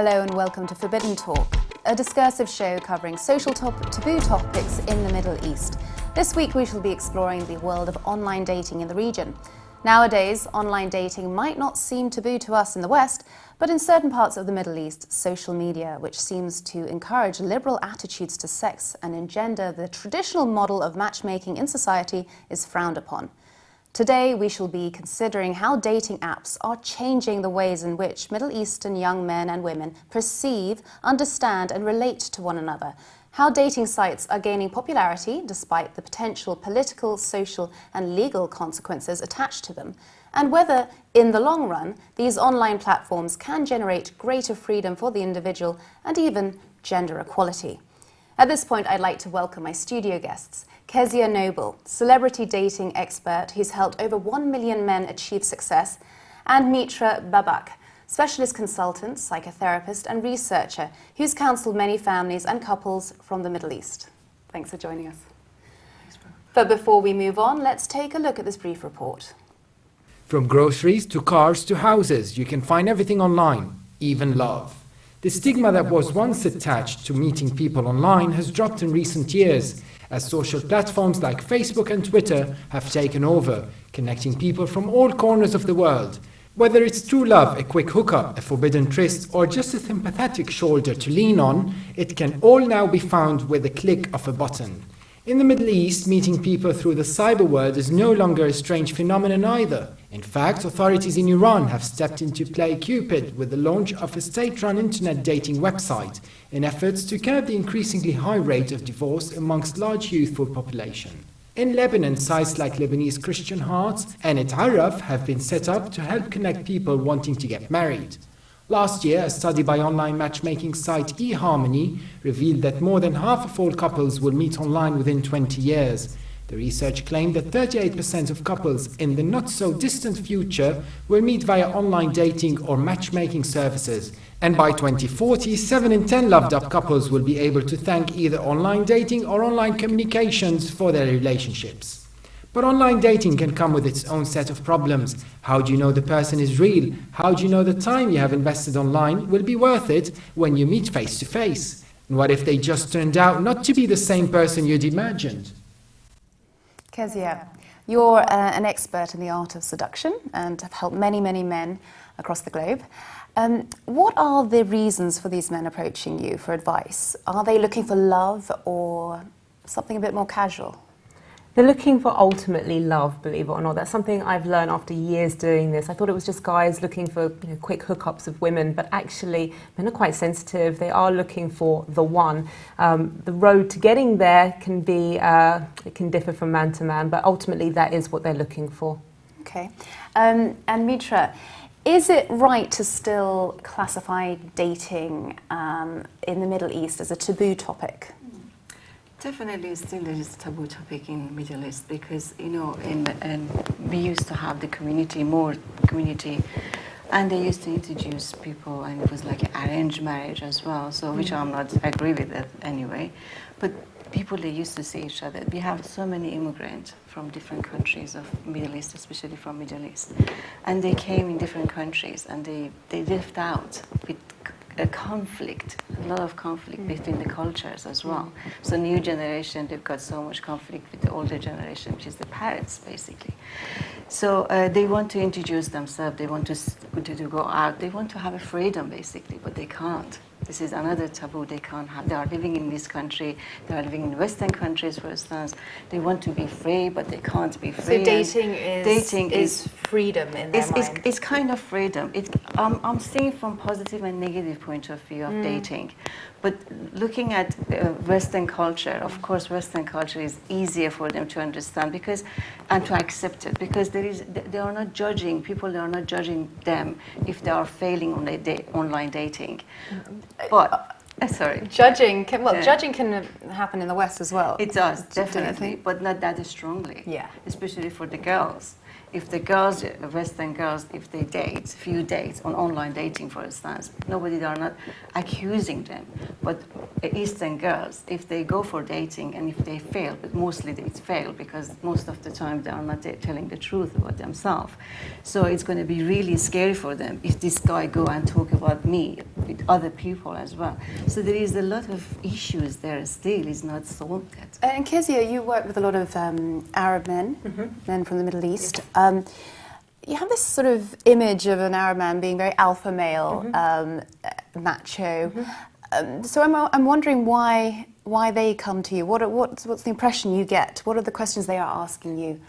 Hello and welcome to Forbidden Talk, a discursive show covering social taboo topics in the Middle East. This week we shall be exploring the world of online dating in the region. Nowadays, online dating might not seem taboo to us in the West, but in certain parts of the Middle East, social media, which seems to encourage liberal attitudes to sex and engender the traditional model of matchmaking in society, is frowned upon. Today, we shall be considering how dating apps are changing the ways in which Middle Eastern young men and women perceive, understand and relate to one another, how dating sites are gaining popularity despite the potential political, social and legal consequences attached to them, and whether, in the long run, these online platforms can generate greater freedom for the individual and even gender equality. At this point, I'd like to welcome my studio guests, Kezia Noble, celebrity dating expert who's helped over 1 million men achieve success, and Mitra Babak, specialist consultant, psychotherapist and researcher who's counselled many families and couples from the Middle East. Thanks for joining us. But before we move on, let's take a look at this brief report. From groceries to cars to houses, you can find everything online, even love. The stigma that was once attached to meeting people online has dropped in recent years, as social platforms like Facebook and Twitter have taken over, connecting people from all corners of the world. Whether it's true love, a quick hookup, a forbidden tryst, or just a sympathetic shoulder to lean on, it can all now be found with the click of a button. In the Middle East, meeting people through the cyber world is no longer a strange phenomenon either. In fact, authorities in Iran have stepped into play Cupid with the launch of a state-run internet dating website in efforts to curb the increasingly high rate of divorce amongst large youthful population. In Lebanon, sites like Lebanese Christian Hearts and Etaraf have been set up to help connect people wanting to get married. Last year, a study by online matchmaking site eHarmony revealed that more than half of all couples will meet online within 20 years. The research claimed that 38% of couples in the not-so-distant future will meet via online dating or matchmaking services. And by 2040, 7 in 10 loved-up couples will be able to thank either online dating or online communications for their relationships. But online dating can come with its own set of problems. How do you know the person is real? How do you know the time you have invested online will be worth it when you meet face to face? And what if they just turned out not to be the same person you'd imagined? Kezia, you're an expert in the art of seduction and have helped many, many men across the globe. What are the reasons for these men approaching you for advice? Are they looking for love or something a bit more casual? They're looking for ultimately love, believe it or not. That's something I've learned after years doing this. I thought it was just guys looking for quick hookups of women, but actually men are quite sensitive. They are looking for the one. The road to getting there can be, it can differ from man to man, but ultimately that is what they're looking for. Okay. And Mitra, is it right to still classify dating in the Middle East as a taboo topic? Definitely, still there is a taboo topic in Middle East because we used to have the more community, and they used to introduce people, and it was like an arranged marriage as well. So which I'm not agree with that anyway, but people they used to see each other. We have so many immigrants from different countries of Middle East, especially from Middle East, and they came in different countries and they lived out with a lot of conflict between the cultures as well. So new generation, they've got so much conflict with the older generation, which is the parents basically. So they want to introduce themselves, they want to go out, they want to have a freedom basically, but they can't. This is another taboo they can't have. They are living in this country, they are living in Western countries, for instance. They want to be free, but they can't be free. So dating is freedom in their mind? It's kind of freedom. I'm seeing from positive and negative point of view of dating. But looking at Western culture, of course, Western culture is easier for them to understand and to accept it because they are not judging people. They are not judging them if they are failing on online dating. But sorry, judging can happen in the West as well. It does definitely, but not that strongly. Yeah, especially for the girls. If the girls, Western girls, if they date, few dates on online dating, for instance, they are not accusing them. But Eastern girls, if they go for dating and if they fail, but mostly they fail because most of the time they are not telling the truth about themselves. So it's going to be really scary for them if this guy go and talk about me with other people as well. So there is a lot of issues there still is not solved yet. And Kezia, you work with a lot of Arab men, men from the Middle East. You have this sort of image of an Arab man being very alpha male, macho. So I'm wondering why they come to you. What's the impression you get? What are the questions they are asking you?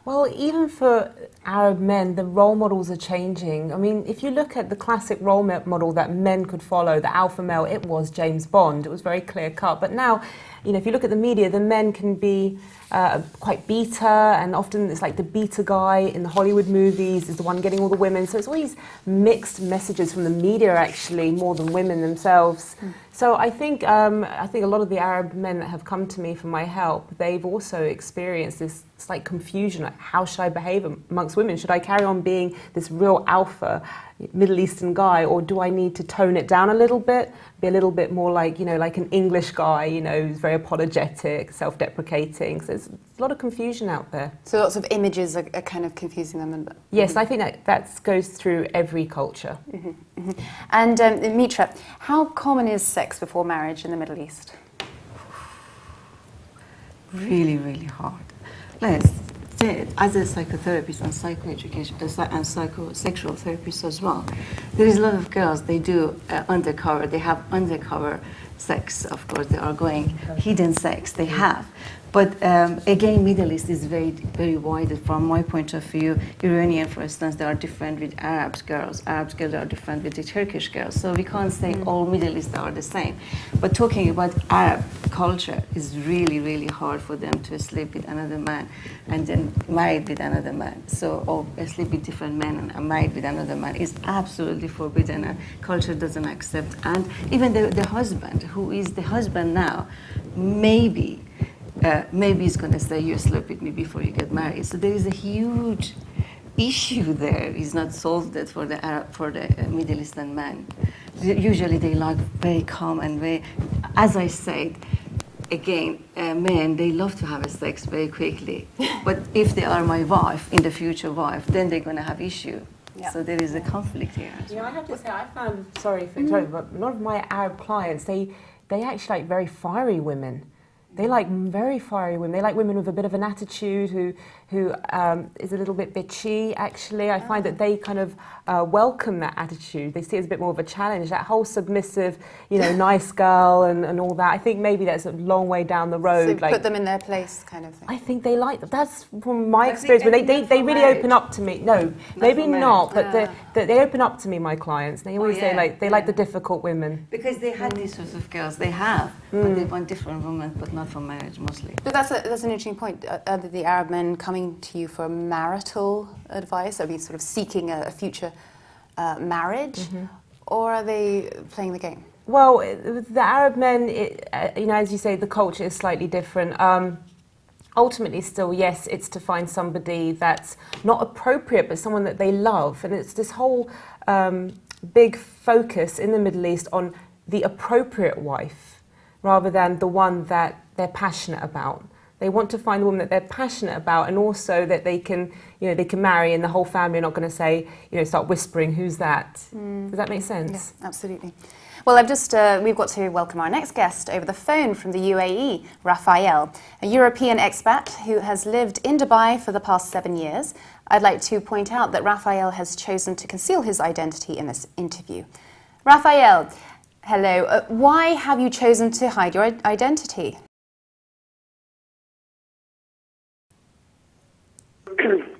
Well, even for Arab men, the role models are changing. I mean, if you look at the classic role model that men could follow, the alpha male, it was James Bond. It was very clear cut. But now, if you look at the media, the men can be quite beta, and often it's like the beta guy in the Hollywood movies is the one getting all the women. So it's all these mixed messages from the media, actually, more than women themselves. So I think a lot of the Arab men that have come to me for my help, they've also experienced this slight confusion. Like, how should I behave amongst women? Should I carry on being this real alpha Middle Eastern guy, or do I need to tone it down a little bit, be a little bit more like, like an English guy, who's very apologetic, self-deprecating? So there's a lot of confusion out there. So lots of images are kind of confusing them. Yes, I think that goes through every culture. And Mitra, how common is sex before marriage in the Middle East? Really, really hard. Let's say, as a psychotherapist and psychoeducation and psychosexual therapist as well, there is a lot of girls, they do undercover, they have undercover sex, of course, they are going hidden sex, they have. But again, Middle East is very, very wide from my point of view. Iranian, for instance, they are different with Arab girls. Arab girls are different with the Turkish girls. So we can't say all Middle East are the same. But talking about Arab culture is really, really hard for them to sleep with another man and then married with another man. So, or sleep with different men and married with another man is absolutely forbidden, and culture doesn't accept. And even the husband, who is the husband now, maybe he's going to say, you sleep with me before you get married. So there is a huge issue there. It's not solved that for the Middle Eastern man. Usually they like very calm and very, as I said, again, men, they love to have sex very quickly. But if they are my wife, in the future wife, then they're going to have issue. Yeah. So there is a conflict here. I have to say, I found, sorry for interrupting, but a lot of my Arab clients, they actually like very fiery women. They like very fiery women. They like women with a bit of an attitude, who is a little bit bitchy, actually. I find that they kind of welcome that attitude. They see it as a bit more of a challenge, that whole submissive, nice girl and all that. I think maybe that's a long way down the road. So put them in their place kind of thing. I think they like that. That's from my experience. When they really open up to me. No, maybe not, but they open up to me, my clients. They always say they like the difficult women. Because they had these sorts of girls. They have, but they want different women, but not for marriage mostly. But that's an interesting point. Are the Arab men coming to you for marital advice? Are we sort of seeking a future marriage, or are they playing the game? Well, the Arab men, as you say, the culture is slightly different. Ultimately, still, yes, it's to find somebody that's not appropriate, but someone that they love. And it's this whole big focus in the Middle East on the appropriate wife, rather than the one that they're passionate about. They want to find a woman that they're passionate about, and also that they can marry, and the whole family are not going to say, start whispering, who's that? Does that make sense? Yeah, absolutely. Well, we've got to welcome our next guest over the phone from the UAE, Raphael, a European expat who has lived in Dubai for the past 7 years. I'd like to point out that Raphael has chosen to conceal his identity in this interview. Raphael, hello. Why have you chosen to hide your identity?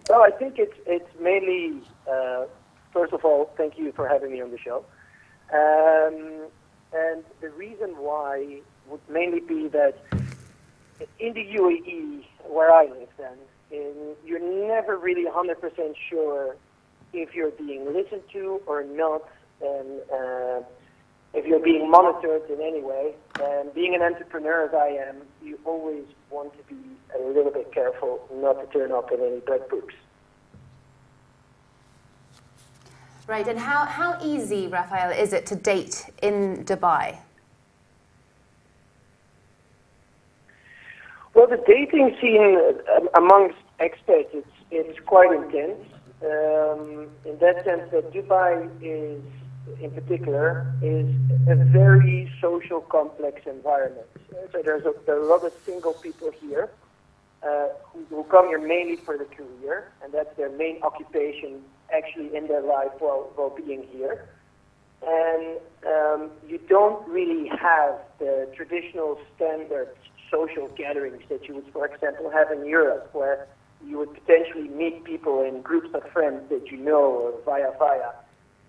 Well, I think it's mainly, first of all, thank you for having me on the show. And the reason why would mainly be that in the UAE, where I live then, you're never really 100% sure if you're being listened to or not, and if you're being monitored in any way. And being an entrepreneur as I am, you always want to be a little bit careful not to turn up in any black books. Right, and how easy, Raphael, is it to date in Dubai? Well, the dating scene amongst expats, it's quite intense. In that sense that Dubai is, in particular, is a very social complex environment. So there are a lot of single people here who come here mainly for the career, and that's their main occupation actually in their life while being here. And you don't really have the traditional standard social gatherings that you would, for example, have in Europe, where you would potentially meet people in groups of friends that you know or via.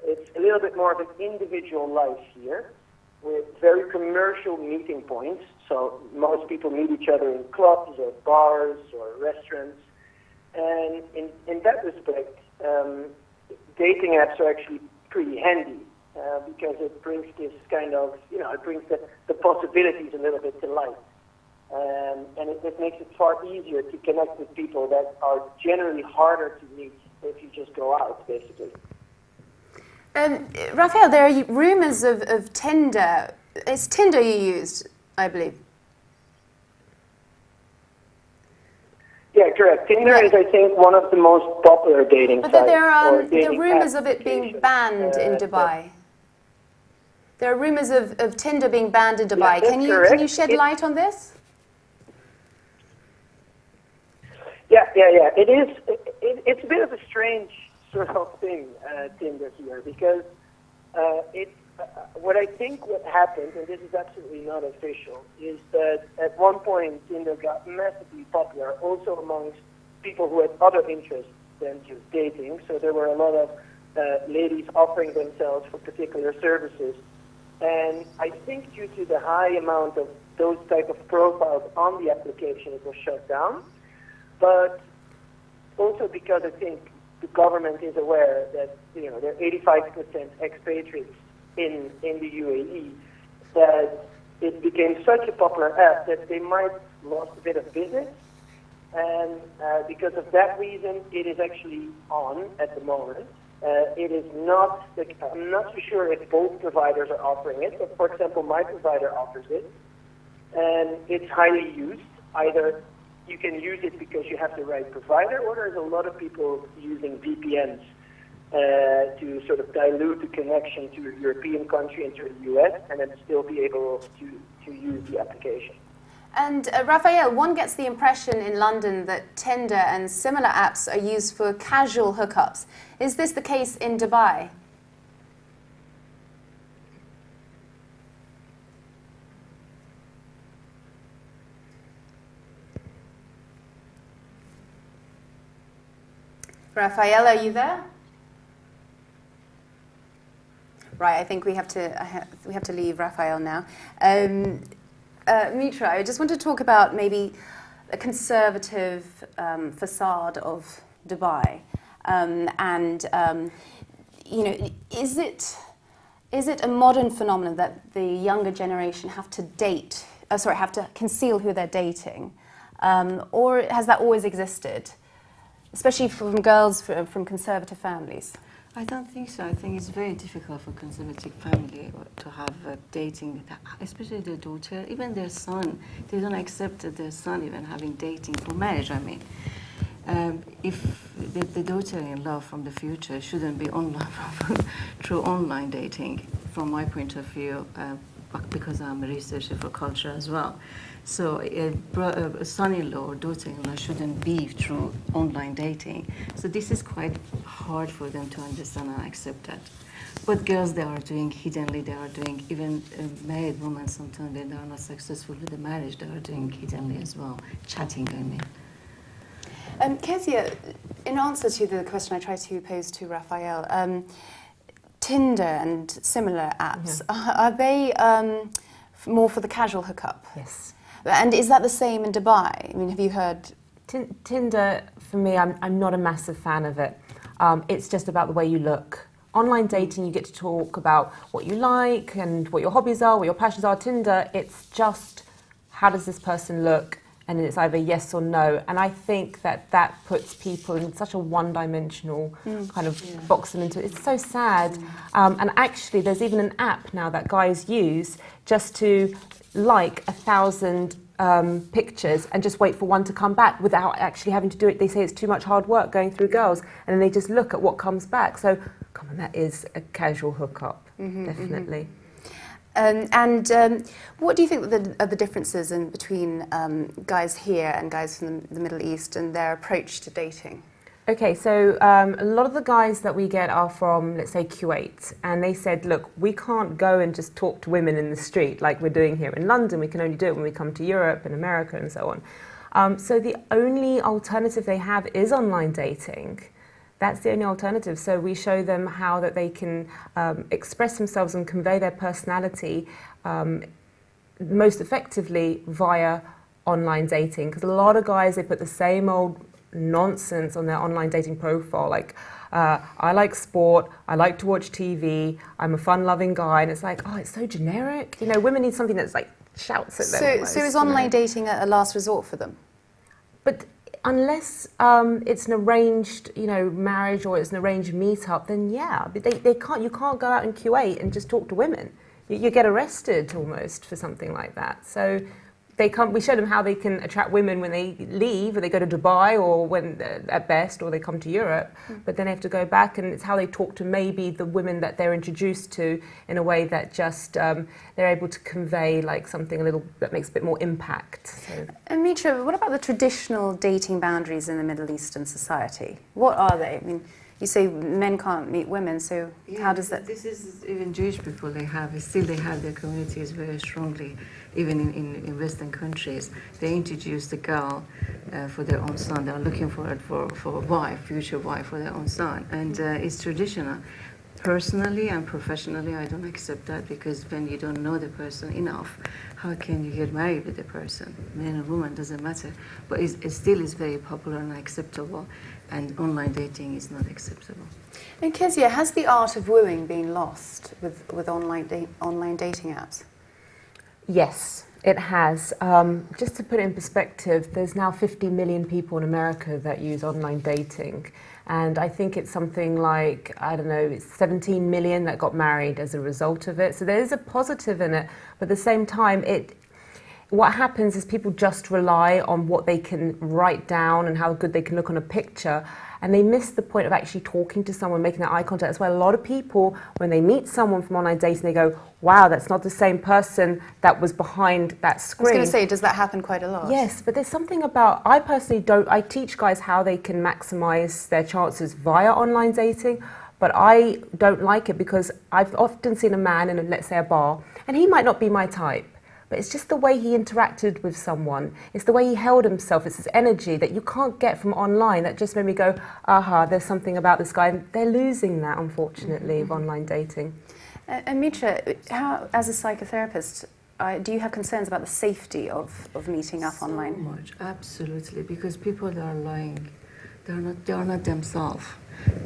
It's a little bit more of an individual life here with very commercial meeting points. So most people meet each other in clubs or bars or restaurants. And in that respect, dating apps are actually pretty handy because it brings this kind of, it brings the possibilities a little bit to life. And it makes it far easier to connect with people that are generally harder to meet if you just go out, basically. Raphael, there are rumours of Tinder. It's Tinder you used, I believe. Yeah, correct. Tinder is, I think, one of the most popular dating sites. But there are dating rumours of it being banned in Dubai. There are rumours of Tinder being banned in Dubai. Yeah, can you shed light on this? Yeah. It is. It's a bit of a strange sort of thing, Tinder here, because what I think what happened, and this is absolutely not official, is that at one point Tinder got massively popular, also amongst people who had other interests than just dating. So there were a lot of ladies offering themselves for particular services, and I think due to the high amount of those type of profiles on the application, it was shut down. But also because I think the government is aware that there are 85% expatriates in the UAE, that it became such a popular app that they might lost a bit of business. And because of that reason, it is actually on at the moment. It is not, I'm not so sure if both providers are offering it, but for example, my provider offers it, and it's highly used. Either you can use it because you have the right provider, or there's a lot of people using VPNs to sort of dilute the connection to a European country and to the US, and then still be able to use the application. And Raphael, one gets the impression in London that Tinder and similar apps are used for casual hookups. Is this the case in Dubai? Raphael, are you there? Right, I think we have to leave Raphael now. Mitra, I just want to talk about maybe a conservative facade of Dubai, is it a modern phenomenon that the younger generation have to conceal who they're dating, or has that always existed, especially from girls from conservative families? I don't think so. I think it's very difficult for conservative family to have dating, especially their daughter, even their son. They don't accept their son even having dating for marriage, I mean. If the daughter-in-law from the future shouldn't be online through online dating, from my point of view, because I'm a researcher for culture as well. So a son-in-law or daughter-in-law shouldn't be through online dating. So this is quite hard for them to understand and accept that. But girls, they are doing hiddenly, they are doing, even married women sometimes, when they are not successful with the marriage, they are doing hiddenly as well, chatting, I mean. Kezia, in answer to the question I tried to pose to Raphael, Tinder and similar apps, are they more for the casual hookup? Yes. And is that the same in Dubai? I mean, have you heard? Tinder, for me, I'm not a massive fan of it. It's just about the way you look. Online dating, you get to talk about what you like and what your hobbies are, what your passions are. Tinder, it's just how does this person look and it's either yes or no. And I think that puts people in such a one-dimensional kind of box them into. It's so sad. And actually, there's even an app now that guys use just to like 1,000 pictures and just wait for one to come back without actually having to do it. They say it's too much hard work going through girls, and then they just look at what comes back. So, come on, that is a casual hookup, definitely. What do you think are the differences between guys here and guys from the Middle East and their approach to dating? Okay, so a lot of the guys that we get are from, let's say, Kuwait, and they said, look, we can't go and just talk to women in the street like we're doing here in London. We can only do it when we come to Europe and America and so on. So the only alternative they have is online dating. That's the only alternative. So we show them how that they can express themselves and convey their personality most effectively via online dating. Because a lot of guys, they put the same old nonsense on their online dating profile, like I like sport, I like to watch TV, I'm a fun-loving guy, and it's like, oh, it's so generic. You know, women need something that's like shouts at them. So is online dating a last resort for them? But unless it's an arranged, marriage or it's an arranged meetup, then yeah, but they can't. You can't go out in Kuwait and just talk to women. You get arrested almost for something like that. So they come. We show them how they can attract women when they leave, or they go to Dubai, or when at best, or they come to Europe. But then they have to go back, and it's how they talk to maybe the women that they're introduced to in a way that just they're able to convey like something a little that makes a bit more impact. So. And Mitra, what about the traditional dating boundaries in the Middle Eastern society? What are they? I mean, you say men can't meet women, so how does that? This is even Jewish people. They have their communities very strongly. Even in Western countries, they introduce the girl for their own son. They are looking for a wife, future wife for their own son, and it's traditional. Personally and professionally, I don't accept that, because when you don't know the person enough, how can you get married with the person? Man or woman, doesn't matter. But it still is very popular and acceptable, and online dating is not acceptable. And Kezia, has the art of wooing been lost with online dating apps? Yes, it has. Just to put it in perspective, there's now 50 million people in America that use online dating. And I think it's something like, it's 17 million that got married as a result of it. So there is a positive in it. But at the same time, what happens is people just rely on what they can write down and how good they can look on a picture. And they miss the point of actually talking to someone, making that eye contact. That's why a lot of people, when they meet someone from online dating, they go, wow, that's not the same person that was behind that screen. I was going to say, does that happen quite a lot? Yes, but there's something about, I personally I teach guys how they can maximize their chances via online dating, but I don't like it, because I've often seen a man in, let's say, a bar, and he might not be my type. But it's just the way he interacted with someone. It's the way he held himself. It's his energy that you can't get from online. That just made me go, aha, there's something about this guy. And they're losing that, unfortunately, of online dating. And Mitra, how, as a psychotherapist, do you have concerns about the safety of meeting up online? So much, absolutely, because people that are lying, they are not themselves.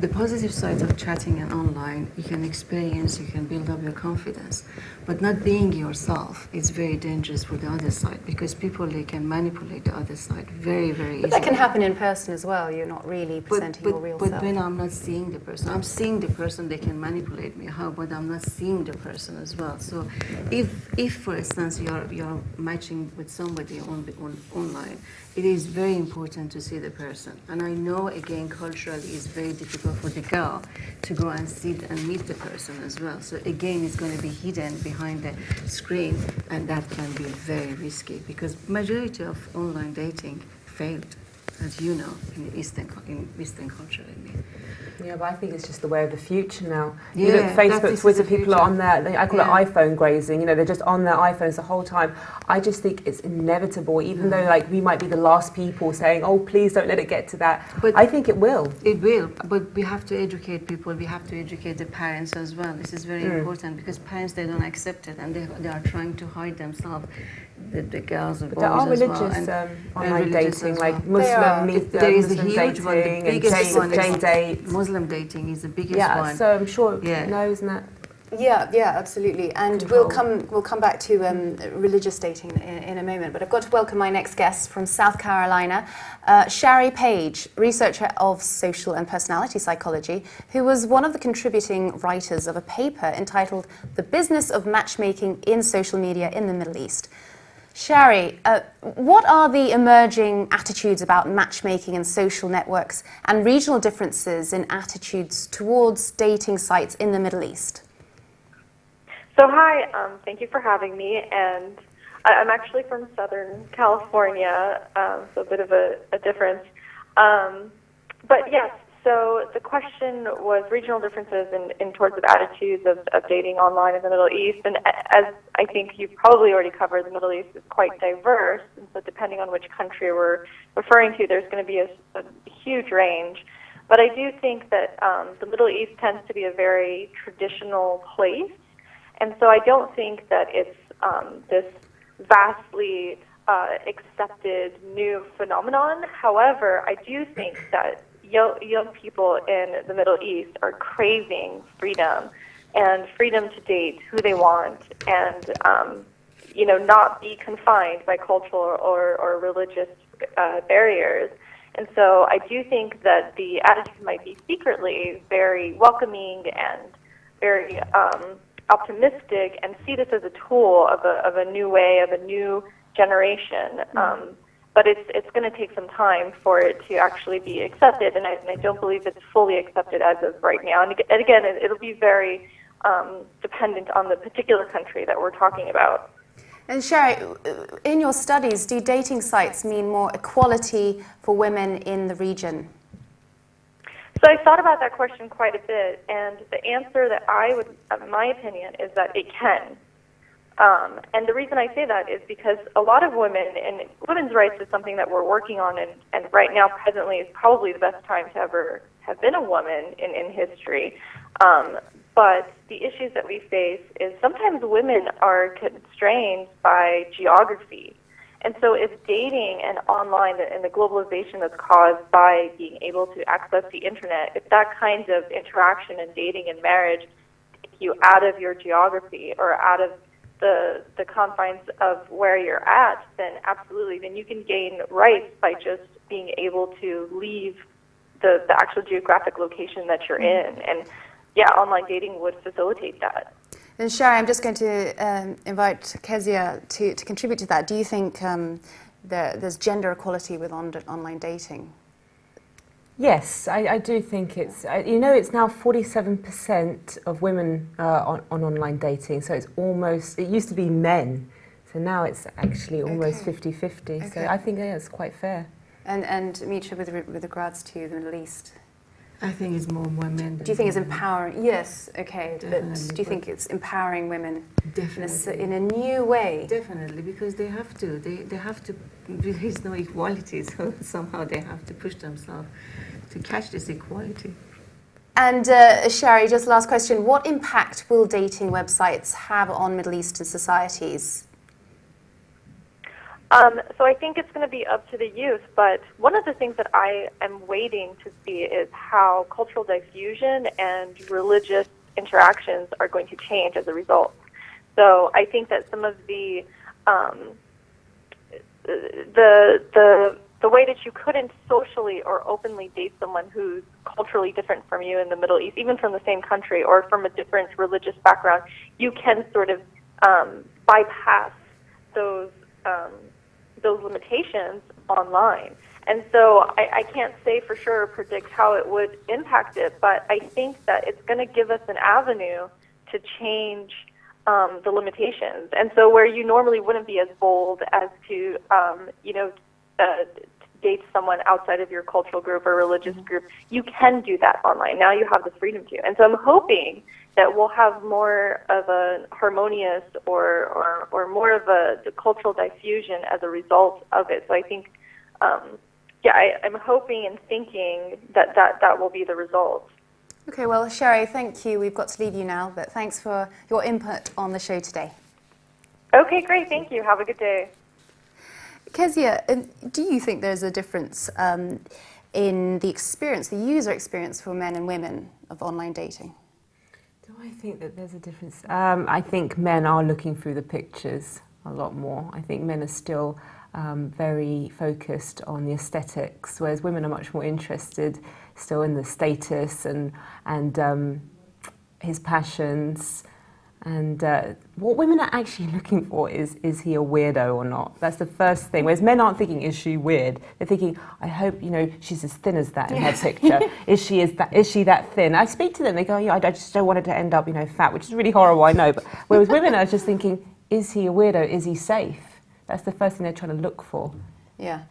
The positive side of chatting and online, you can experience, you can build up your confidence. But not being yourself is very dangerous for the other side, because they can manipulate the other side very, very easily. But that can happen in person as well. You're not really presenting your real self. But when I'm not seeing the person, I'm seeing the person, they can manipulate me. But I'm not seeing the person as well. So if for instance, you're matching with somebody online, it is very important to see the person. And I know, again, culturally, it's very difficult for the girl to go and sit and meet the person as well. So again, it's going to be hidden behind the screen, and that can be very risky, because majority of online dating failed, as you know, in Eastern culture. Yeah, but I think it's just the way of the future now. Yeah, you look at Facebook, Twitter, people are on there. I call it iPhone grazing. They're just on their iPhones the whole time. I just think it's inevitable, even though we might be the last people saying, "Oh, please don't let it get to that." But I think it will. It will, but we have to educate people. We have to educate the parents as well. This is very important, because parents, they don't accept it, and they are trying to hide themselves. The girls and boys there are as religious well, online dating, well. like Muslim There is Muslim a huge one. The dating biggest and one Jane dates. Muslim dating is the biggest one. Yeah, so I'm sure, isn't that? Yeah, absolutely. And we'll come back to religious dating in a moment. But I've got to welcome my next guest from South Carolina, Shari Page, researcher of social and personality psychology, who was one of the contributing writers of a paper entitled "The Business of Matchmaking in Social Media in the Middle East." Shari, what are the emerging attitudes about matchmaking and social networks and regional differences in attitudes towards dating sites in the Middle East? So hi, thank you for having me, and I'm actually from Southern California, so a bit of a difference. But yes, so the question was regional differences in towards of attitudes of dating online in the Middle East, and as I think you've probably already covered, the Middle East is quite diverse, and so depending on which country we're referring to, there's going to be a huge range. But I do think that the Middle East tends to be a very traditional place. And so I don't think that it's this vastly accepted new phenomenon. However, I do think that young people in the Middle East are craving freedom and freedom to date who they want and, not be confined by cultural or religious barriers. And so I do think that the attitude might be secretly very welcoming and very optimistic, and see this as a tool of a new way, of a new generation. But it's going to take some time for it to actually be accepted, and I don't believe it's fully accepted as of right now. And again, it'll be very dependent on the particular country that we're talking about. And Shari, in your studies, do dating sites mean more equality for women in the region? So I thought about that question quite a bit, and the answer that I would, in my opinion, is that it can. And the reason I say that is because a lot of women, and women's rights is something that we're working on, and right now, presently, is probably the best time to ever have been a woman in history. But the issues that we face is sometimes women are constrained by geography. And so if dating and online and the globalization that's caused by being able to access the internet, if that kind of interaction and dating and marriage take you out of your geography or out of the confines of where you're at, then absolutely, then you can gain rights by just being able to leave the actual geographic location that you're in. And yeah, online dating would facilitate that. And Shari, I'm just going to invite Kezia to contribute to that. Do you think there's gender equality with online dating? Yes, I do think it's, it's now 47% of women on online dating, so it's almost, it used to be men, so now it's actually almost 50-50, so I think it's quite fair. And Mitra, with regards to the Middle East? I think it's more women. Do you think it's empowering? Yes, okay. Definitely. But do you think it's empowering women in a new way? Definitely, because they have to. They have to. There is no equality, so somehow they have to push themselves to catch this equality. And Shari, just last question. What impact will dating websites have on Middle Eastern societies? So I think it's going to be up to the youth, but one of the things that I am waiting to see is how cultural diffusion and religious interactions are going to change as a result. So I think that some of the way that you couldn't socially or openly date someone who's culturally different from you in the Middle East, even from the same country or from a different religious background, you can sort of bypass those limitations online. And so I can't say for sure or predict how it would impact it, but I think that it's going to give us an avenue to change the limitations. And so where you normally wouldn't be as bold as to, date someone outside of your cultural group or religious group, you can do that online. Now you have the freedom to. And so I'm hoping that we'll have more of a harmonious or more of the cultural diffusion as a result of it. So I think, I'm hoping and thinking that will be the result. Okay, well, Shari, thank you. We've got to leave you now, but thanks for your input on the show today. Okay, great. Thank you. Have a good day. Kezia, do you think there's a difference in the user experience for men and women of online dating? Do I think that there's a difference? I think men are looking through the pictures a lot more. I think men are still very focused on the aesthetics, whereas women are much more interested still in the status and his passions. And what women are actually looking for is he a weirdo or not? That's the first thing. Whereas men aren't thinking, is she weird? They're thinking, I hope, she's as thin as that in her picture. Is she that thin? I speak to them, they go, yeah, I just don't want her to end up, fat, which is really horrible, I know. But whereas women are just thinking, is he a weirdo? Is he safe? That's the first thing they're trying to look for. Yeah.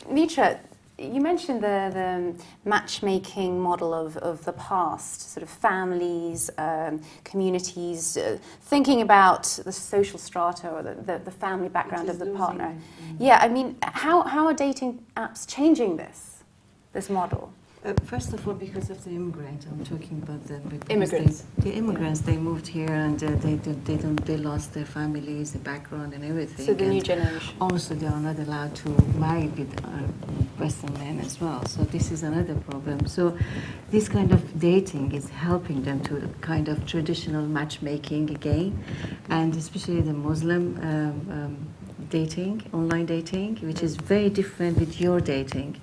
Mitra, you mentioned the matchmaking model of the past, sort of families, communities, thinking about the social strata or the family background of the partner. Yeah, I mean, how are dating apps changing this model? First of all, because of the immigrants, I'm talking about them. Immigrants. The immigrants, they moved here and they lost their families, the background and everything. So the new and generation. Also, they are not allowed to marry with Western men as well. So this is another problem. So this kind of dating is helping them to kind of traditional matchmaking again, and especially the Muslim dating, online dating, which is very different with your dating.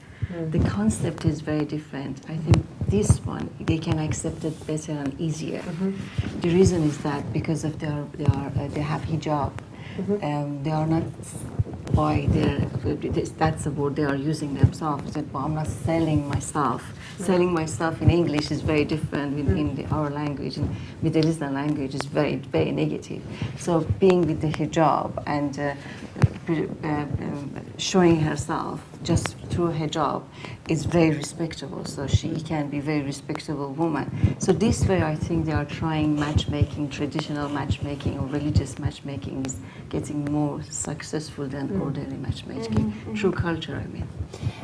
The concept is very different. I think this one, they can accept it better and easier. The reason is that because of they have hijab. They are not by that's the word they are using themselves. That, well, I'm not selling myself. Selling myself in English is very different in our language. In Middle Eastern language is very, very negative. So being with the hijab and showing herself just through hijab is very respectable. So she can be very respectable woman. So this way, I think they are trying matchmaking, traditional matchmaking or religious matchmaking is getting more successful than ordinary matchmaking. True culture, I mean.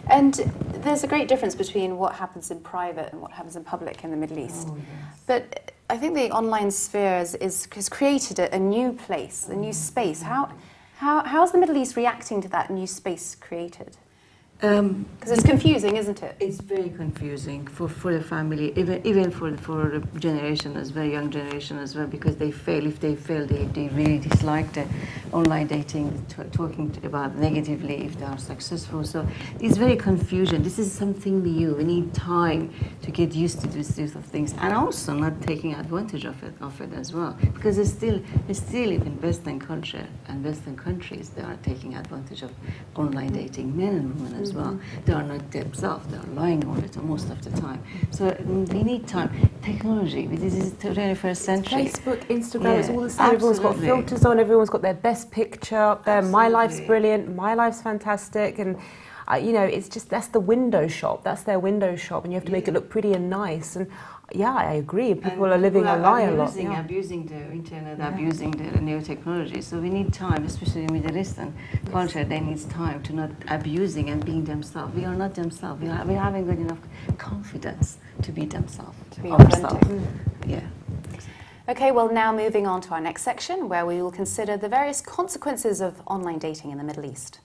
And there's a great difference between what happens in private and what happens in public in the Middle East. Oh, yes. But I think the online sphere has created a new place, a new space. How's the Middle East reacting to that new space created? Because it's confusing, isn't it? It's very confusing for the family, even for the generation as well, young generation as well, because they fail. If they fail, they really dislike the online dating, talking about negatively if they are successful. So it's very confusion. This is something new. We need time to get used to this sort of things, and also not taking advantage of it as well, because it's still in Western culture and Western countries they are taking advantage of online dating, men and women as well. They are not themselves. They are lying on it most of the time. So we need time. Technology. This is the 21st century. Facebook, Instagram, it's all the same. Absolutely. Everyone's got filters on. Everyone's got their best picture up there. My Absolutely. life's brilliant. My life's fantastic. And it's just that's the window shop. That's their window shop, and you have to make it look pretty and nice. And yeah, I agree. People are living a lie a lot. Abusing the internet, abusing the new technology. So we need time, especially in Middle Eastern culture. They need time to not abusing and being themselves. We are not themselves. We haven't got enough confidence to be themselves. To be authentic. Yeah. Okay, well, now moving on to our next section, where we will consider the various consequences of online dating in the Middle East.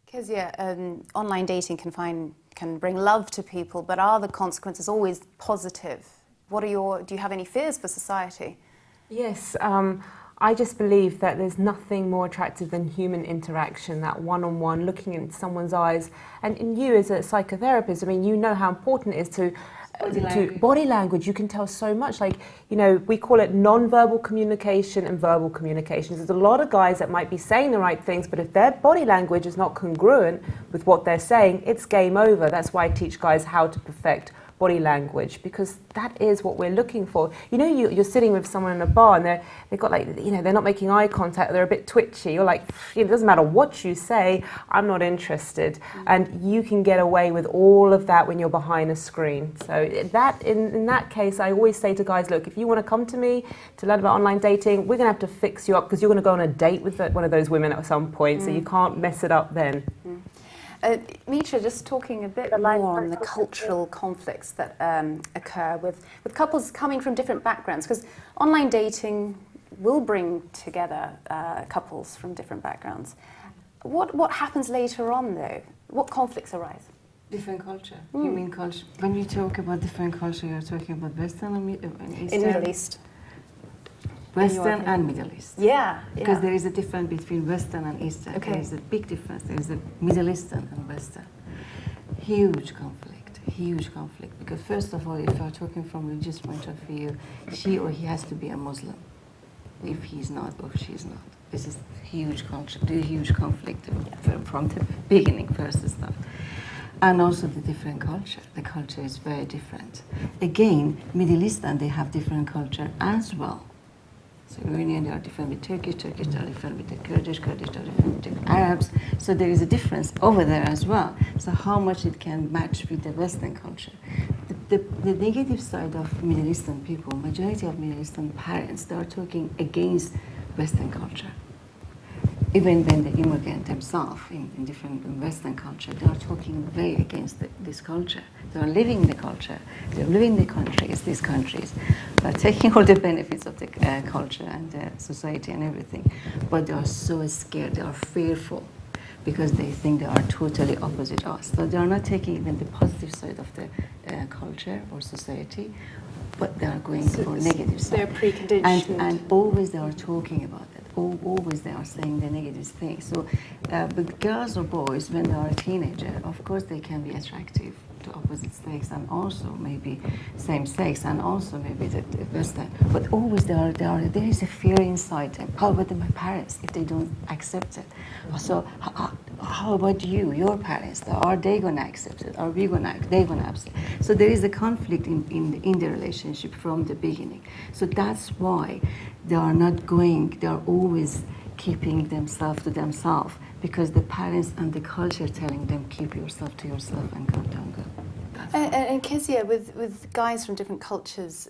Because online dating can bring love to people, but are the consequences always positive? Do you have any fears for society? Yes, I just believe that there's nothing more attractive than human interaction, that one-on-one, looking into someone's eyes. And you as a psychotherapist, I mean, you know how important it is to body language. You can tell so much. We call it non-verbal communication and verbal communications. There's a lot of guys that might be saying the right things, but if their body language is not congruent with what they're saying, it's game over. That's why I teach guys how to perfect body language, because that is what we're looking for. You're sitting with someone in a bar and they've got they're not making eye contact, they're a bit twitchy. You're like, it doesn't matter what you say, I'm not interested. And you can get away with all of that when you're behind a screen. So that in that case, I always say to guys, look, if you want to come to me to learn about online dating, we're going to have to fix you up, because you're going to go on a date with one of those women at some point, so you can't mess it up then. Mitra, just talking a bit more on the cultural conflicts that occur with couples coming from different backgrounds, because online dating will bring together couples from different backgrounds. What happens later on, though? What conflicts arise? Different culture. You mean culture? When you talk about different culture, you're talking about Western and Eastern? In Middle East. Western and Middle East. Yeah. Because there is a difference between Western and Eastern. Okay. There is a big difference. There is a Middle Eastern and Western. Huge conflict. Huge conflict. Because first of all, if you are talking from religious point of view, she or he has to be a Muslim. If he's not or she's not. This is huge conflict from the beginning, first start. And also the different culture. The culture is very different. Again, Middle Eastern, they have different culture as well. So Iranian, they are different with Turkish they are different with the Kurdish they are different with the Arabs. So there is a difference over there as well. So how much it can match with the Western culture. The negative side of Middle Eastern people, majority of Middle Eastern parents, they are talking against Western culture. Even when the immigrant themselves in different Western culture, they are talking very against this culture. They are living the culture. They are living the countries, these countries, but taking all the benefits of the culture and the society and everything. But they are so scared. They are fearful because they think they are totally opposite us. So they are not taking even the positive side of the culture or society, but they are going for negative side. They're preconditioned. And always they are talking about that. Always they are saying the negative things. So with girls or boys, when they are a teenager, of course they can be attractive to opposite sex and also maybe same sex and also maybe the Western. But always there is a fear inside them. How about my parents if they don't accept it? So how about your parents? Are they going to accept it? Are they going to accept it? So there is a conflict in the relationship from the beginning. So that's why they are not going, they are always keeping themselves to themselves because the parents and the culture telling them keep yourself to yourself and go. And Kezia, with guys from different cultures,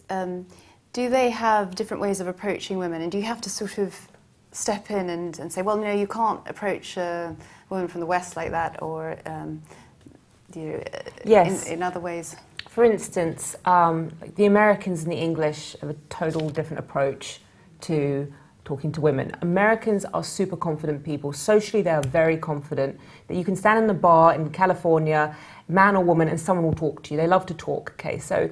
do they have different ways of approaching women? And do you have to sort of step in and say, well, no, you can't approach a woman from the West like that, or Yes. in other ways? For instance, the Americans and the English have a total different approach to talking to women. Americans are super confident people. Socially, they are very confident that you can stand in the bar in California, man or woman, and someone will talk to you. They love to talk. Okay, so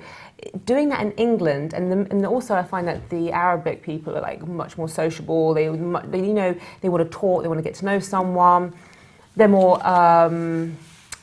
doing that in England, and also I find that the Arabic people are like much more sociable. They want to talk. They want to get to know someone. They're more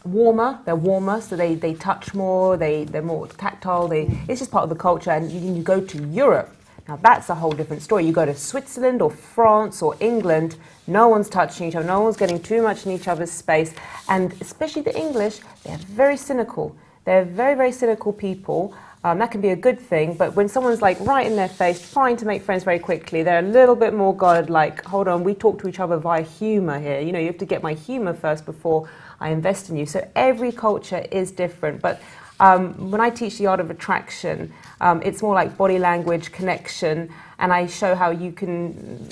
warmer. They're warmer, so they touch more. They're more tactile. It's just part of the culture. And you go to Europe. Now that's a whole different story. You go to Switzerland or France or England, no one's touching each other, no one's getting too much in each other's space, and especially the English, they're very cynical. They're very, very cynical people. That can be a good thing, but when someone's like right in their face, trying to make friends very quickly, they're a little bit more guarded, like, hold on, we talk to each other via humour here. You have to get my humour first before I invest in you. So every culture is different, but when I teach the art of attraction, it's more like body language, connection, and I show how you can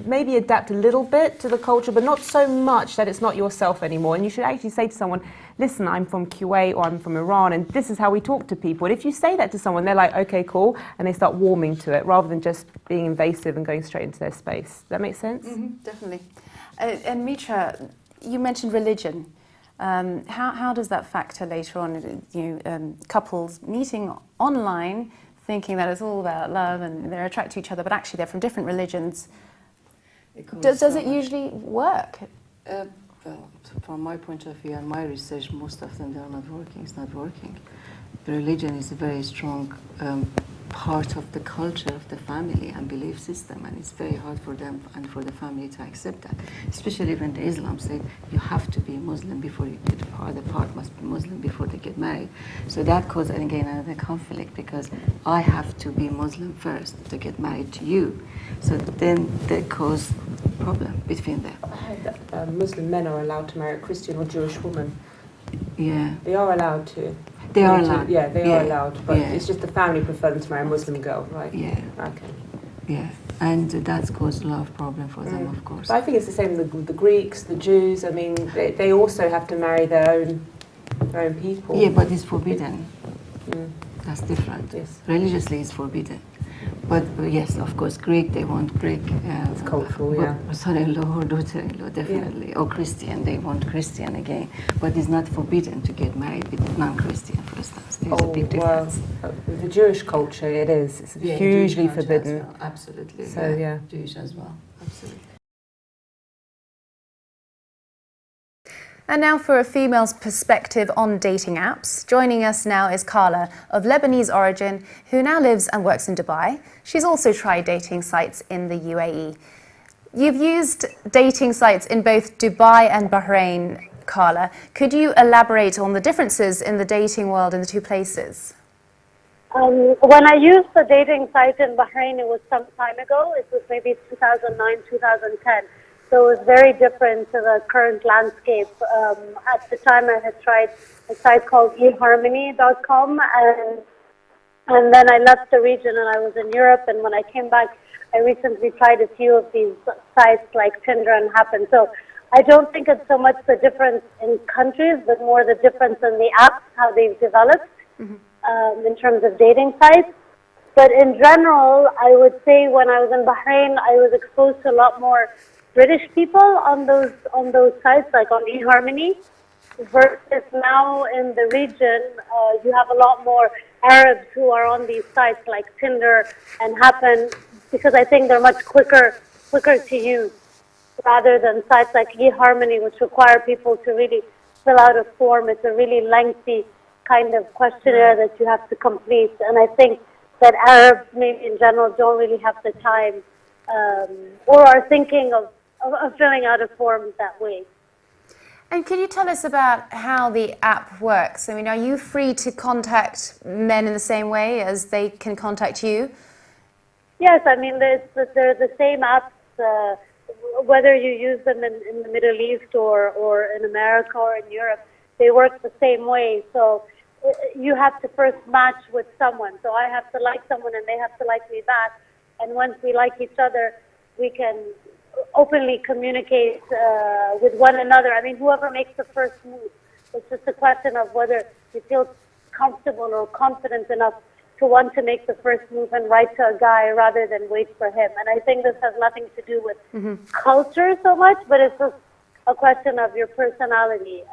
maybe adapt a little bit to the culture, but not so much that it's not yourself anymore. And you should actually say to someone, listen, I'm from Kuwait or I'm from Iran, and this is how we talk to people. And if you say that to someone, they're like, okay, cool, and they start warming to it rather than just being invasive and going straight into their space. Does that make sense? Mm-hmm, definitely. And Mitra, you mentioned religion. How does that factor later on? Couples meeting online, thinking that it's all about love and they're attracted to each other, but actually they're from different religions. Does it usually work? Well, from my point of view and my research, most of them, they are not working. It's not working. The religion is a very strong part of the culture of the family and belief system, and it's very hard for them and for the family to accept that, especially when the Islam said you have to be Muslim before you get married, the part must be Muslim before they get married. So that causes again another conflict because I have to be Muslim first to get married to you. So then that causes problem between them. I heard that Muslim men are allowed to marry a Christian or Jewish woman. Yeah. They are allowed to. They are allowed. Yeah, they are allowed, but it's just the family prefer them to marry a Muslim girl, right? Yeah. Okay. Yeah, and that's caused a lot of problem for them, of course. But I think it's the same with the Greeks, the Jews. I mean, they also have to marry their own people. Yeah, but it's forbidden. Mm. That's different. Yes. Religiously, it's forbidden. But yes, of course, Greek, they want Greek. It's cultural, yeah. Son-in-law or daughter-in-law, definitely. Or Christian, they want Christian again. But it's not forbidden to get married with non-Christian, for instance. There's a big difference. Well, with the Jewish culture, it is. It's hugely forbidden. Well. Absolutely. So, yeah. Jewish as well. Absolutely. And now for a female's perspective on dating apps. Joining us now is Carla, of Lebanese origin, who now lives and works in Dubai. She's also tried dating sites in the UAE. You've used dating sites in both Dubai and Bahrain, Carla. Could you elaborate on the differences in the dating world in the two places? When I used the dating site in Bahrain, it was some time ago. It was maybe 2009, 2010. So it was very different to the current landscape. At the time, I had tried a site called eharmony.com, and then I left the region and I was in Europe. And when I came back, I recently tried a few of these sites like Tinder and Happen. So I don't think it's so much the difference in countries, but more the difference in the apps, how they've developed in terms of dating sites. But in general, I would say when I was in Bahrain, I was exposed to a lot more British people on those sites, like on eHarmony, versus now in the region, you have a lot more Arabs who are on these sites like Tinder and Happen, because I think they're much quicker to use, rather than sites like eHarmony, which require people to really fill out a form. It's a really lengthy kind of questionnaire that you have to complete, and I think that Arabs, maybe in general, don't really have the time or are thinking of filling out a form that way. And can you tell us about how the app works? I mean, are you free to contact men in the same way as they can contact you? Yes, I mean, they're the same apps, whether you use them in the Middle East or in America or in Europe, they work the same way. So you have to first match with someone. So I have to like someone and they have to like me back. And once we like each other, we can openly communicate with one another. I mean, whoever makes the first move. It's just a question of whether you feel comfortable or confident enough to want to make the first move and write to a guy rather than wait for him. And I think this has nothing to do with culture so much, but it's just a question of your personality,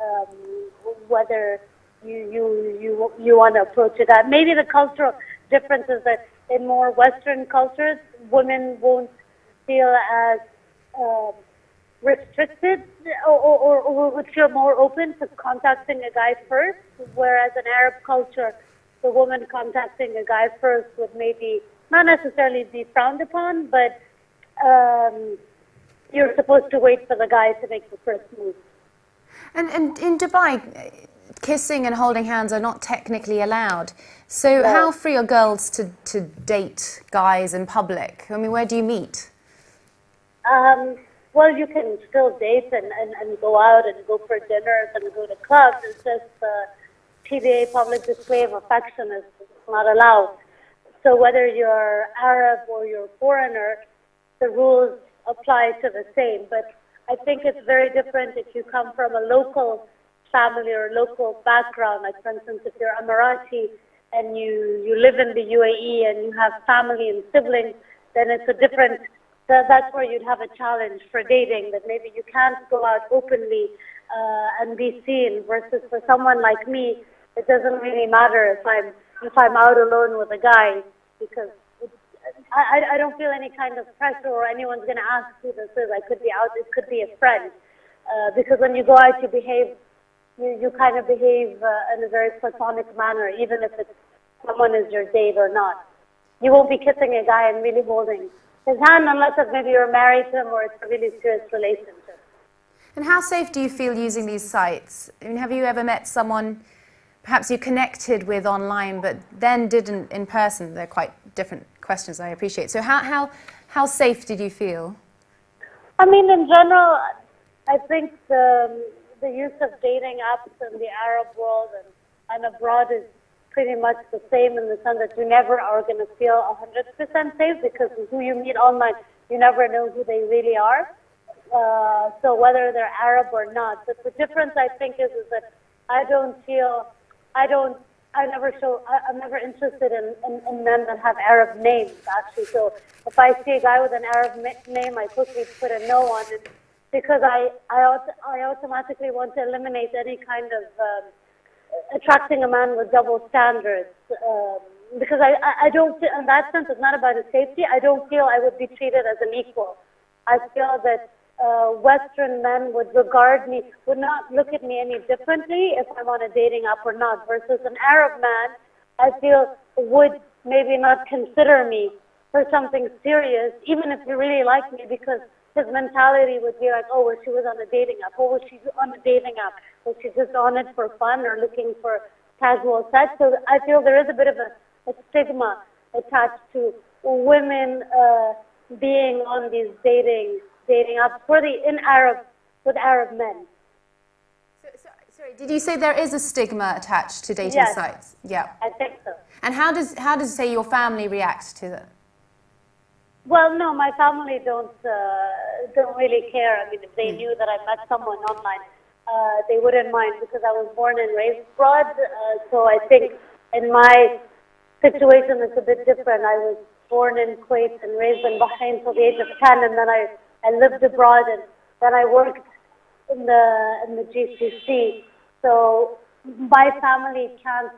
whether you want to approach it. Maybe the cultural difference is that in more Western cultures, women won't feel as restricted or would feel more open to contacting a guy first, whereas in Arab culture, the woman contacting a guy first would maybe not necessarily be frowned upon, but you're supposed to wait for the guy to make the first move. And in Dubai, kissing and holding hands are not technically allowed. So how free are girls to date guys in public? I mean, where do you meet? Well, you can still date and go out and go for dinners and go to clubs. It's just PDA, public display of affection, is not allowed. So whether you're Arab or you're foreigner, the rules apply to the same. But I think it's very different if you come from a local family or local background. Like, for instance, if you're Emirati and you live in the UAE and you have family and siblings, then it's a different. That's where you'd have a challenge for dating, that maybe you can't go out openly and be seen, versus for someone like me, it doesn't really matter if I'm out alone with a guy, because I don't feel any kind of pressure or anyone's going to ask who this is. I could be out, it could be a friend, because when you go out, you kind of behave in a very platonic manner, even if someone is your date or not. You won't be kissing a guy and really holding his hand unless if maybe you're married to him or it's a really serious relationship. And how safe do you feel using these sites? I mean, have you ever met someone perhaps you connected with online but then didn't in person? They're quite different questions, I appreciate. So how safe did you feel? I mean, in general, I think the use of dating apps in the Arab world and abroad is pretty much the same, in the sense that you never are going to feel 100% safe, because who you meet online, you never know who they really are. So whether they're Arab or not. But the difference, I think, is that I don't I'm never interested in men that have Arab names, actually. So if I see a guy with an Arab name, I quickly put a no on it because I automatically want to eliminate any kind of attracting a man with double standards. Because I don't, in that sense, it's not about his safety. I don't feel I would be treated as an equal. I feel that Western men would regard me, would not look at me any differently if I'm on a dating app or not, versus an Arab man, I feel, would maybe not consider me for something serious, even if he really liked me, because his mentality would be like, oh, well, she was on a dating app. Oh, was she on a dating app? Was she just on it for fun or looking for casual sex? So I feel there is a bit of a stigma attached to women being on these dating apps with Arab men. Sorry, did you say there is a stigma attached to dating Yes. sites? Yeah. I think so. And how does say your family react to that? Well, no, my family don't really care. I mean, if they knew that I met someone online, they wouldn't mind because I was born and raised abroad. So I think in my situation it's a bit different. I was born in Kuwait and raised in Bahrain till the age of 10, and then I lived abroad, and then I worked in the GCC. So my family can't,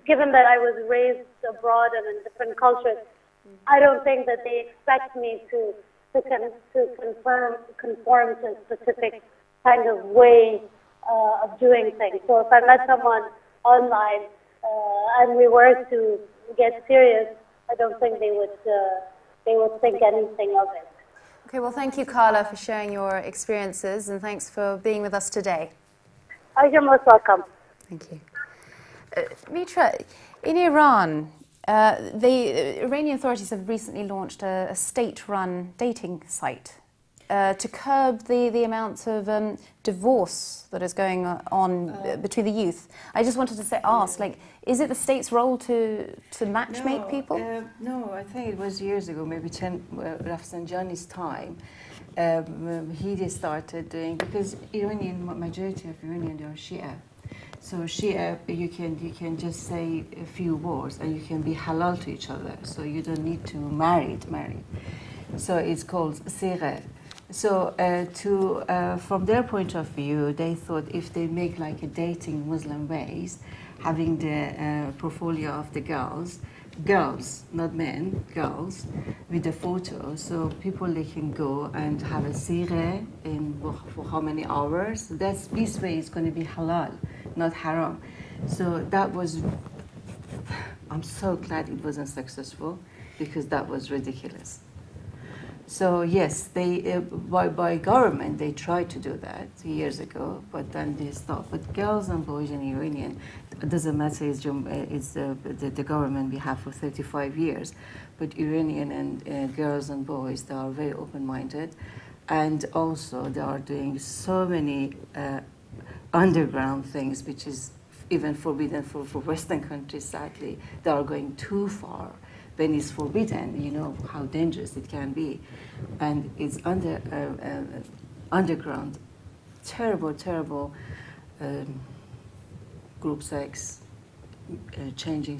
given that I was raised abroad and in different cultures, I don't think that they expect me to conform to a specific kind of way of doing things. So if I met someone online and we were to get serious, I don't think they would think anything of it. Okay, well, thank you, Carla, for sharing your experiences, and thanks for being with us today. Oh, you're most welcome. Thank you. Mitra, in Iran, the Iranian authorities have recently launched a state-run dating site to curb the amount of divorce that is going on between the youth. I just wanted to ask, is it the state's role to matchmake people? No, I think it was years ago, maybe Rafsanjani's time. He started doing, because majority of Iranian, they are Shia. So Shia, you can just say a few words and you can be halal to each other. So you don't need to marry. So it's called sigha. So from their point of view, they thought if they make like a dating Muslim ways, having the portfolio of the girls, not men, girls, with the photo, so people they can go and have a sigha for how many hours. This way is going to be halal, not haram. So that was, I'm so glad it wasn't successful, because that was ridiculous. So yes, they by government they tried to do that years ago, but then they stopped. But girls and boys in Iranian, it doesn't matter. It's the government we have for 35 years, but Iranian and girls and boys, they are very open-minded, and also they are doing so many underground things, which is even forbidden for Western countries. Sadly, they are going too far. When it's forbidden, you know how dangerous it can be. And it's underground, terrible group sex, changing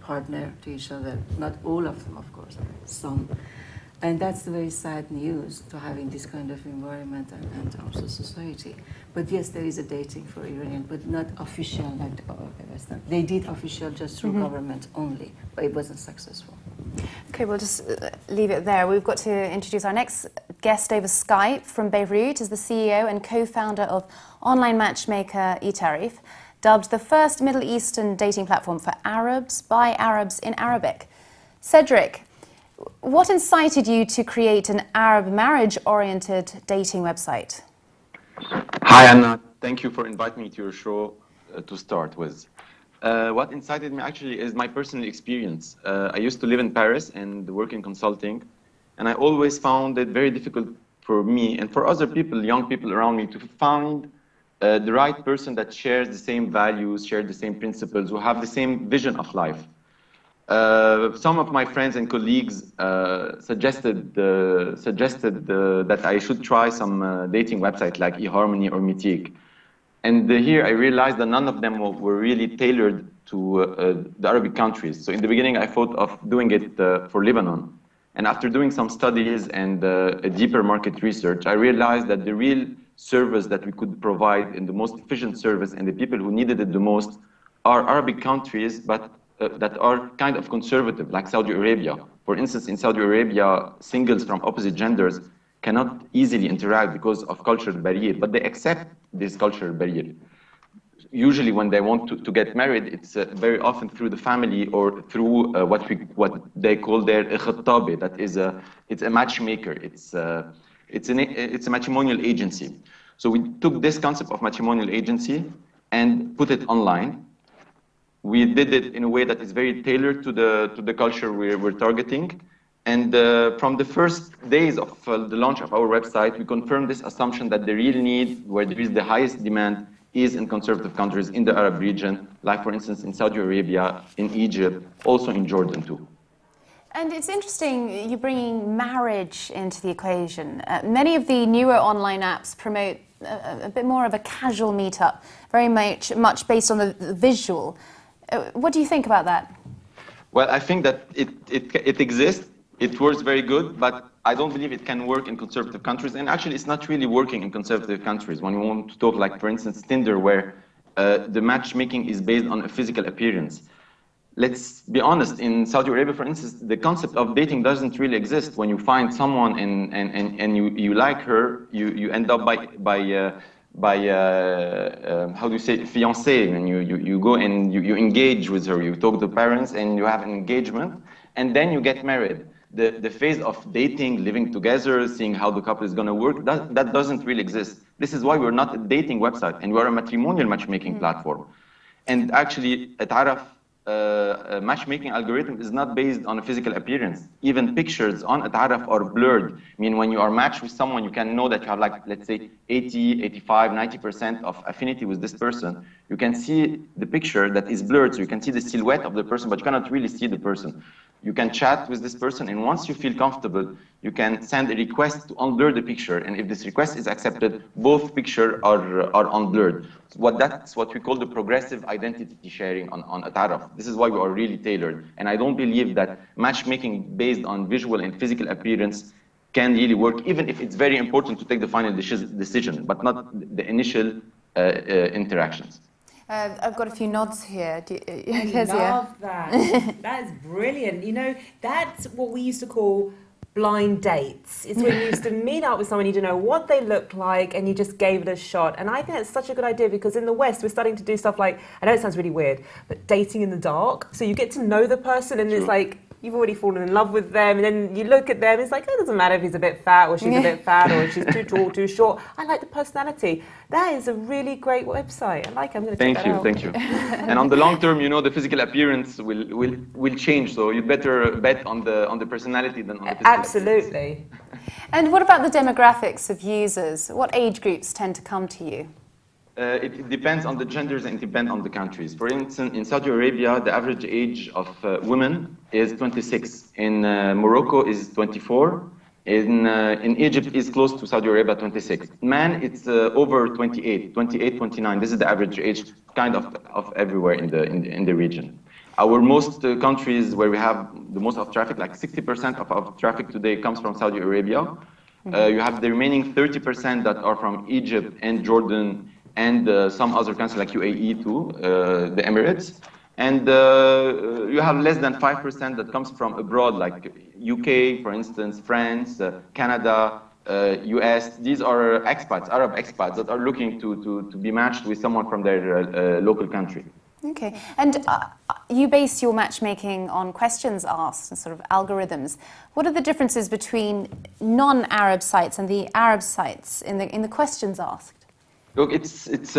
partner to each other. Not all of them, of course, some. And that's the very sad news to having this kind of environment and also society. But yes, there is a dating for Iranian, but not official like the Western. They did official just through government only, but it wasn't successful. Okay, we'll just leave it there. We've got to introduce our next guest over Skype from Beirut, is the CEO and co-founder of online matchmaker eTarif, dubbed the first Middle Eastern dating platform for Arabs by Arabs in Arabic. Cedric, what incited you to create an Arab marriage-oriented dating website? Hi, Anna. Thank you for inviting me to your show to start with. What incited me actually is my personal experience. I used to live in Paris and work in consulting, and I always found it very difficult for me and for other people, young people around me, to find the right person that shares the same values, shares the same principles, who have the same vision of life. Some of my friends and colleagues suggested that I should try some dating website like eHarmony or Mythique. And here I realized that none of them were really tailored to the Arabic countries. So in the beginning, I thought of doing it for Lebanon. And after doing some studies and a deeper market research, I realized that the real service that we could provide and the most efficient service and the people who needed it the most are Arabic countries, but that are kind of conservative, like Saudi Arabia. For instance, in Saudi Arabia, singles from opposite genders cannot easily interact because of cultural barrier, but they accept this cultural barrier. Usually when they want to get married, it's very often through the family or through what they call their khattabi. That is it's a matchmaker. It's a matrimonial agency. So we took this concept of matrimonial agency and put it online. We did it in a way that is very tailored to the culture we're targeting. And from the first days of the launch of our website, we confirmed this assumption that the real need, where there is the highest demand, is in conservative countries in the Arab region, like for instance in Saudi Arabia, in Egypt, also in Jordan too. And it's interesting you're bringing marriage into the equation. Many of the newer online apps promote a bit more of a casual meetup, very much based on the visual. What do you think about that? Well, I think that it exists. It works very good, but I don't believe it can work in conservative countries. And actually, it's not really working in conservative countries. When you want to talk, like, for instance, Tinder, where the matchmaking is based on a physical appearance. Let's be honest, in Saudi Arabia, for instance, the concept of dating doesn't really exist. When you find someone and you like her, you end up by how do you say, fiancé, and you go and you engage with her, you talk to parents and you have an engagement, and then you get married. The phase of dating, living together, seeing how the couple is going to work, that doesn't really exist. This is why we're not a dating website, and we're a matrimonial matchmaking platform. And actually, at Araf, a matchmaking algorithm is not based on a physical appearance. Even pictures on At'araf are blurred. I mean, when you are matched with someone, you can know that you have, like, let's say 80, 85, 90% of affinity with this person. You can see the picture that is blurred, so you can see the silhouette of the person, but you cannot really see the person. You can chat with this person, and once you feel comfortable, you can send a request to unblur the picture, and if this request is accepted, both pictures are unblurred. That's what we call the progressive identity sharing on At'araf. This is why we are really tailored, and I don't believe that matchmaking based on visual and physical appearance can really work, even if it's very important to take the final decision, but not the initial interactions. I've got a few nods here. I love that. That is brilliant. You know, that's what we used to call blind dates. It's when you used to meet up with someone, you didn't know what they looked like, and you just gave it a shot. And I think it's such a good idea, because in the West, we're starting to do stuff like, I know it sounds really weird, but dating in the dark. So you get to know the person, and it's like, you've already fallen in love with them, and then you look at them, it's like, oh, it doesn't matter if he's a bit fat, or she's a bit fat, or she's too tall, too short. I like the personality. That is a really great website. I like it. I'm going to check that out. Thank you. And on the long term, you know, the physical appearance will change, so you'd better bet on the personality than on the physical Absolutely. appearance. And what about the demographics of users? What age groups tend to come to you? It depends on the genders and it depends on the countries. For instance, in Saudi Arabia, the average age of women is 26. In Morocco is 24. In Egypt is close to Saudi Arabia, 26. Man, it's over 28, 29. This is the average age, kind of everywhere in the region. Our most countries where we have the most of traffic, like 60% of our traffic today comes from Saudi Arabia. You have the remaining 30% that are from Egypt and Jordan, and some other countries like UAE too, the Emirates. And you have less than 5% that comes from abroad, like UK, for instance, France, Canada, US. These are expats, Arab expats, that are looking to be matched with someone from their local country. Okay, and you base your matchmaking on questions asked and sort of algorithms. What are the differences between non-Arab sites and the Arab sites in the questions asked? Look, it's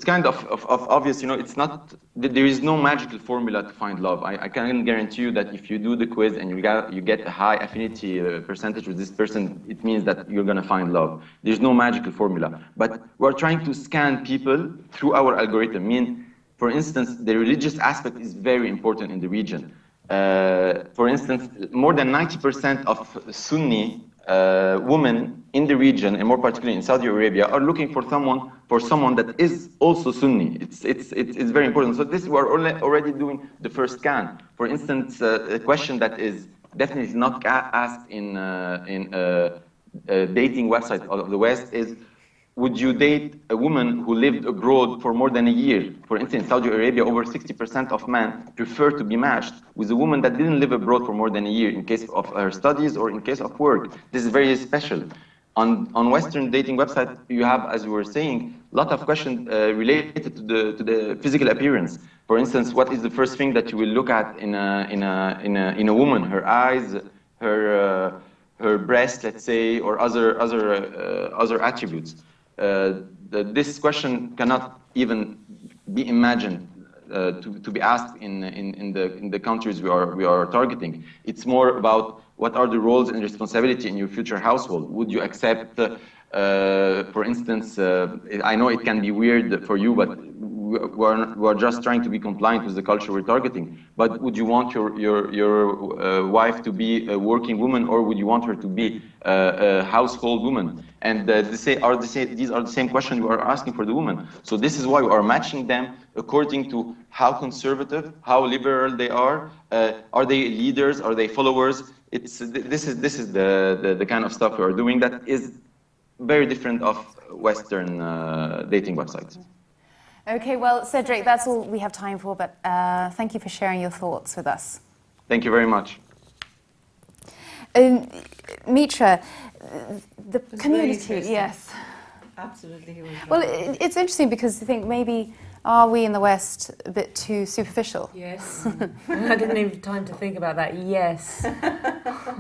kind of obvious, you know. It's not, there is no magical formula to find love. I can guarantee you that if you do the quiz and you get a high affinity percentage with this person, it means that you're going to find love. There's no magical formula. But we're trying to scan people through our algorithm. I mean, for instance, the religious aspect is very important in the region. For instance, more than 90% of Sunni women in the region, and more particularly in Saudi Arabia, are looking for someone that is also Sunni. It's very important. So this we are already doing the first scan. For instance, a question that is definitely not asked in dating websites of the West is, would you date a woman who lived abroad for more than a year? For instance, in Saudi Arabia, over 60% of men prefer to be matched with a woman that didn't live abroad for more than a year in case of her studies or in case of work. This is very special. On Western dating websites, you have, as you were saying, a lot of questions related to the physical appearance. For instance, what is the first thing that you will look at in a woman? Her eyes, her breast, let's say, or other attributes. This question cannot even be imagined to be asked in the countries we are targeting. It's more about what are the roles and responsibility in your future household. Would you accept, for instance, I know it can be weird for you, but we're just trying to be compliant with the culture we're targeting. But would you want your wife to be a working woman, or would you want her to be a household woman? And these are the same questions we are asking for the woman. So this is why we are matching them according to how conservative, how liberal they are. Are they leaders? Are they followers? This is the kind of stuff we are doing that is very different of Western dating websites. Okay, well, Cedric, that's all we have time for, but thank you for sharing your thoughts with us. Thank you very much. Mitra, the was community, very interesting. yes. Absolutely. Well, it's interesting because I think maybe are we in the West a bit too superficial? Yes. I didn't even have time to think about that. Yes.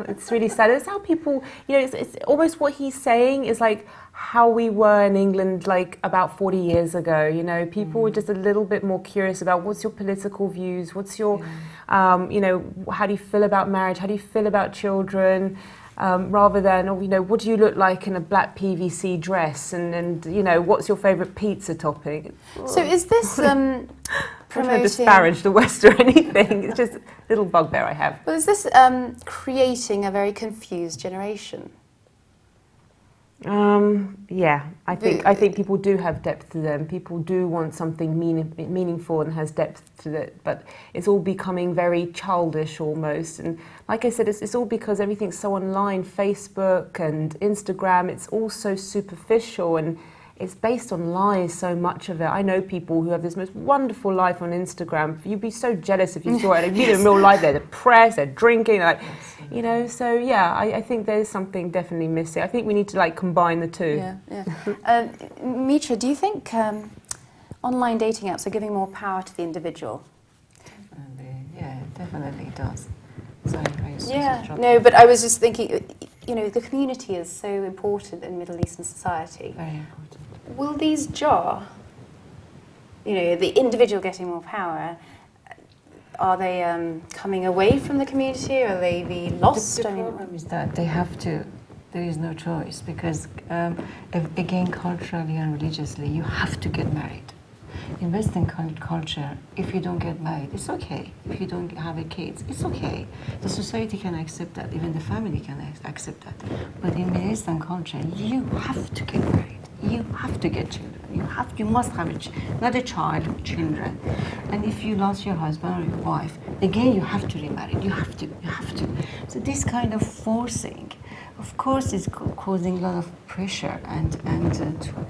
It's really sad. It's how people, it's almost what he's saying is like how we were in England like about 40 years ago. People were just a little bit more curious about what's your political views, what's your, how do you feel about marriage, how do you feel about children? Rather than, what do you look like in a black PVC dress, and what's your favourite pizza topping? So is this I'm promoting... not to disparage the West or anything. It's just a little bugbear I have. Well, is this creating a very confused generation? Yeah, I think people do have depth to them. People do want something meaningful and has depth to it, but it's all becoming very childish almost. And like I said, it's all because everything's so online, Facebook and Instagram. It's all so superficial and it's based on lies, so much of it. I know people who have this most wonderful life on Instagram. You'd be so jealous if you saw it. In real life, they're depressed, they're drinking, so yeah, I think there's something definitely missing. I think we need to combine the two. Yeah. Mitra, do you think online dating apps are giving more power to the individual? Definitely, yeah, it definitely does. Sorry, No, but I was just thinking, the community is so important in Middle Eastern society. Very important. Will these jar? The individual getting more power. Are they coming away from the community, or are they be lost? The problem is that they have to. There is no choice because, again, culturally and religiously, you have to get married. In Western culture, if you don't get married, it's okay. If you don't have kids, it's okay. The society can accept that. Even the family can accept that. But in Middle Eastern culture, you have to get married. You have to get children. You must have not a child, children. And if you lost your husband or your wife, again, you have to remarry. You have to. So this kind of forcing, of course, is causing a lot of pressure and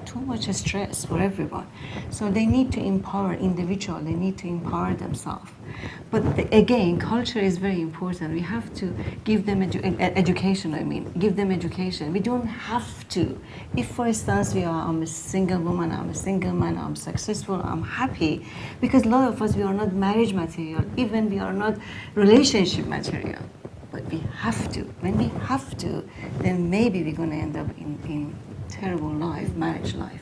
too much stress for everyone. So they need to empower individuals. They need to empower themselves. But again, culture is very important. We have to give them education. Give them education. We don't have to. If, for instance, I'm a single woman, I'm a single man, I'm successful, I'm happy, because a lot of us, we are not marriage material. Even we are not relationship material. But we have to. When we have to, then maybe we're going to end up in terrible life, marriage life.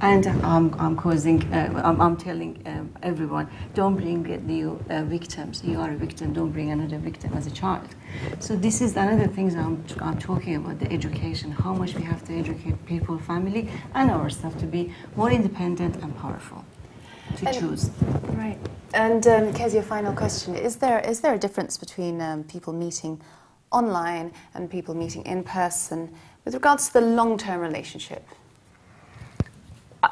And I'm telling everyone, don't bring new victims. You are a victim. Don't bring another victim as a child. So this is another thing I'm talking about, the education. How much we have to educate people, family, and ourselves to be more independent and powerful, to choose. Right. And Kezia, final question: Is there a difference between people meeting online and people meeting in person With regards to the long-term relationship,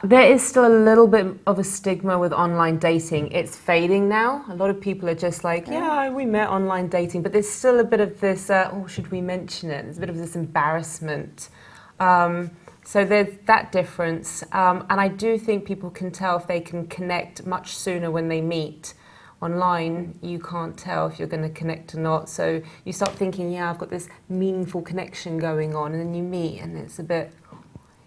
there is still a little bit of a stigma with online dating. It's fading now. A lot of people are just like, yeah, we met online dating, but there's still a bit of this, oh, should we mention it? There's a bit of this embarrassment. So there's that difference. And I do think people can tell if they can connect much sooner when they meet. Online, you can't tell if you're going to connect or not. So you start thinking, yeah, I've got this meaningful connection going on, and then you meet, and it's a bit...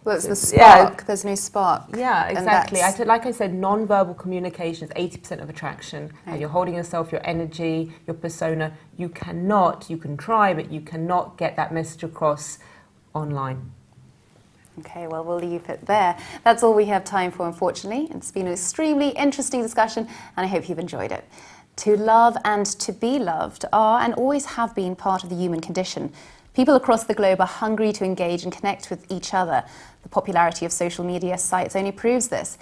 Well, it's the spark. There's no spark. Yeah, exactly. Like I said, non-verbal communication is 80% of attraction. How you're holding yourself, your energy, your persona. You can try, but you cannot get that message across online. Okay, well, we'll leave it there. That's all we have time for, unfortunately. It's been an extremely interesting discussion, and I hope you've enjoyed it. To love and to be loved are and always have been part of the human condition. People across the globe are hungry to engage and connect with each other. The popularity of social media sites only proves this.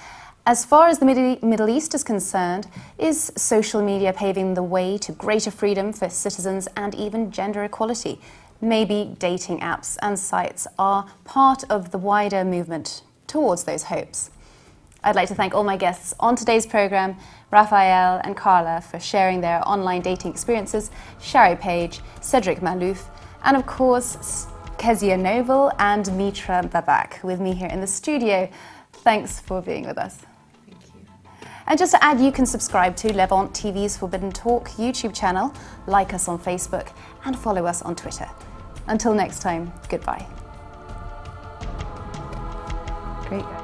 As far as the Middle East is concerned, is social media paving the way to greater freedom for citizens and even gender equality? Maybe dating apps and sites are part of the wider movement towards those hopes. I'd like to thank all my guests on today's programme, Raphael and Carla, for sharing their online dating experiences, Shari Page, Cedric Malouf, and of course, Kezia Noble and Mitra Babak with me here in the studio. Thanks for being with us. Thank you. And just to add, you can subscribe to Levant TV's Forbidden Talk YouTube channel, like us on Facebook, and follow us on Twitter. Until next time, goodbye. Great.